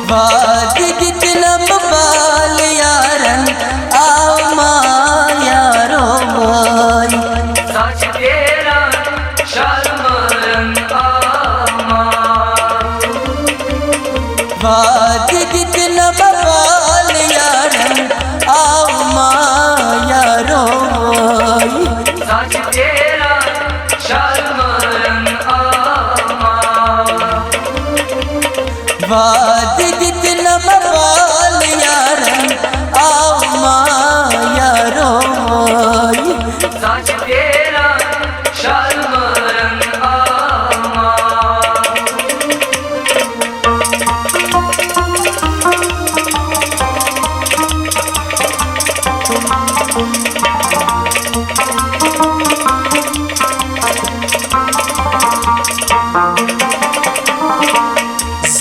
वाद जितनम बाल यारन आओ माँ यारो भाई सच तेरा शर्मरन आमा वाद जितनम बाल यारन आओ माँ यारो भाई सच तेरा शर्मरन आमा वाद जितनम बाल यारन आओ माँ यारो भाई सच तेरा शर्मरन आमा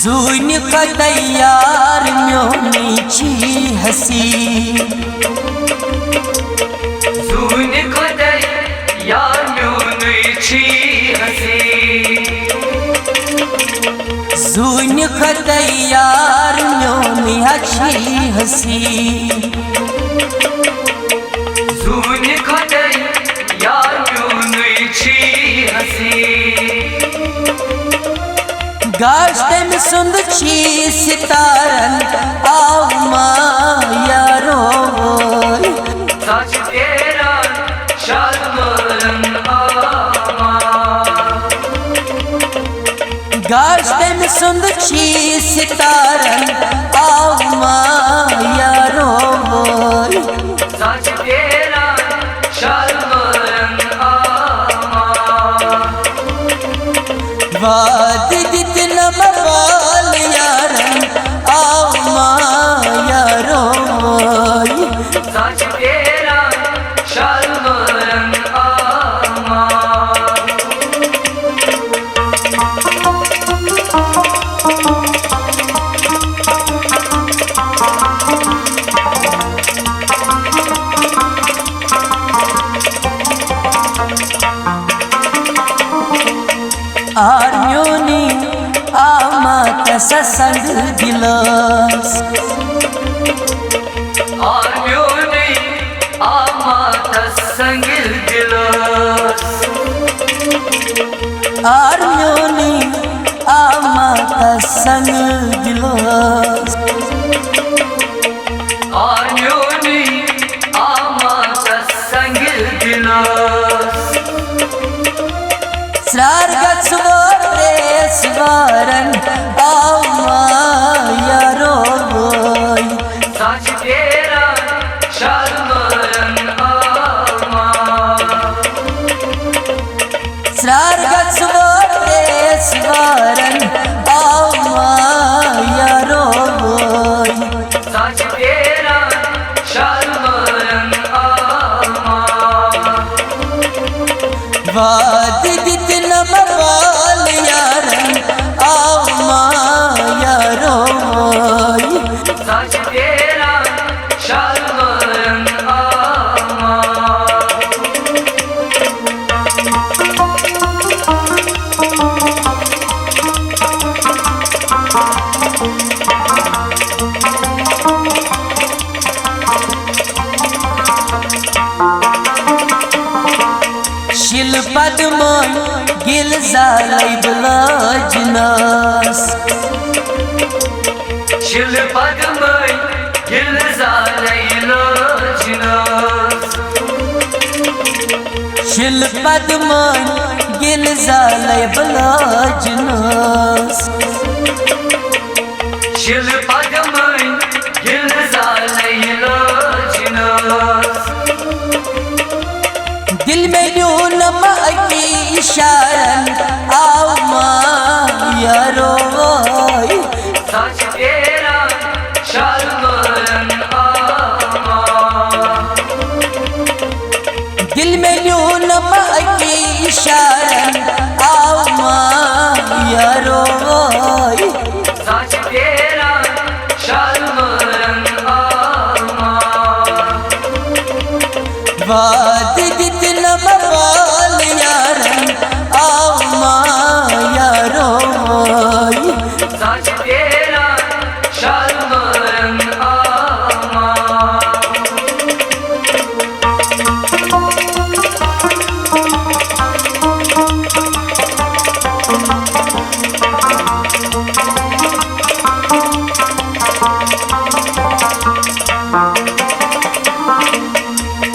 जून का तैयार म्योनी छी हसी जून खदय या म्यून छी हसी जून का तैयार म्योनी अच्छी हसी जून खदय या म्यून छी हसी गाश्ते में सुंद छी सितारन आओ माँ यारो भाई सच तेरा शर्मरन आमा गाश्ते में सुंद छी सितारन आओ माँ यारो भाई सच तेरा शर्मरन आमा वाद जितनम बाल यारन आओ माँ यारो भाई सच तेरा शर्मरन आमा आर्योनी आमा तसा संग गिलास आर्योनी आमा तसंगिल गिलास आर्योनी आमा तसंग गिलास आर्योनी आमा तसंगिल गिलास स्रार्गत स्वरन आओ माँ यारो भाई सच तेरा शर्मरन आमा स्रार्गत स्वरन आओ माँ यारो भाई सच तेरा शर्मरन आमा वाद जितनम बाल यारन आओ माँ यारो भाई सच तेरा शर्मरन आमा शिलपद मोय गिल जालै ब्लाजनास शिलपद में गिल जालैलो जिनास शिलपद मोय गिल जालै ब्लाजनास शिलपद में गिल जालैलो जिनास दिल में न्यूनम की इशारन आओ माँ यारो भाई सच तेरा शर्मरन आमा दिल में न्यूनम की इशारन आओ माँ यारो भाई सच तेरा शर्मरन आमा वाद जितनम बाल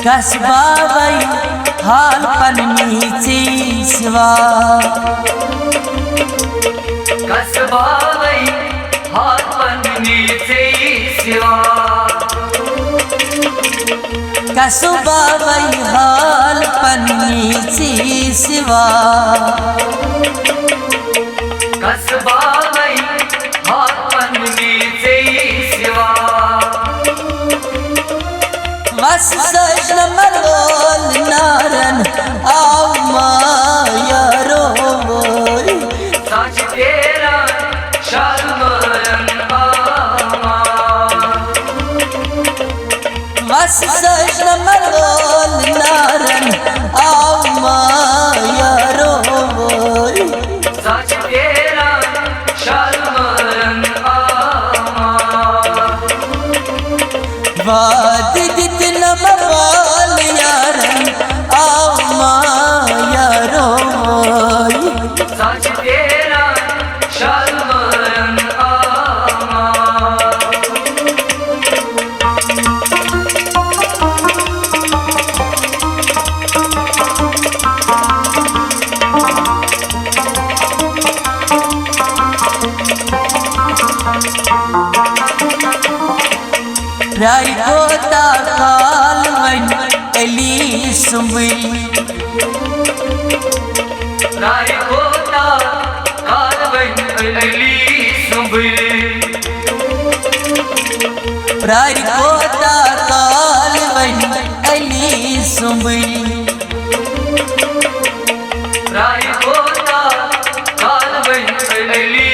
कसबा वही हाल पन्नीचे सिवा कसबा वही हाल पन्नीचे सिवा कसबा वही हाल पन्नीचे सिवा कसबा वही हाल पन्नीचे सिवा वस सजन मलोल नारन आओ मायारो सच तेरा शर्मरन आमा वस सजन मलोल नारन आओ मायारो सच तेरा शर्मरन आमा वाद जितना मवाल यारन आओ मायारो सच तेरा शर्मरन आमा राय गोता काल वन अली सुम्बी राय होता कारवन अली सुबह राय गोता काल वन अली सुम्बी राय होता कारवन अली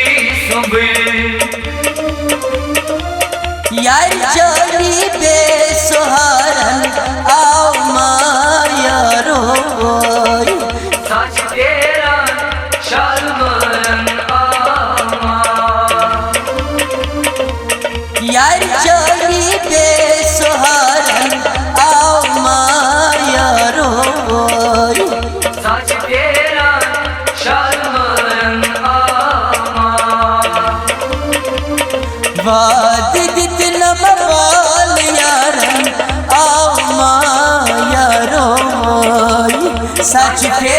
सुबह यार चली बेसहारन आओ मायारो सच तेरा शर्मरन आमा यार चली बेसहारन आओ मायारो सच तेरा शर्मरन आमा वाद जितना मवाल यारन आओ मायारो सच के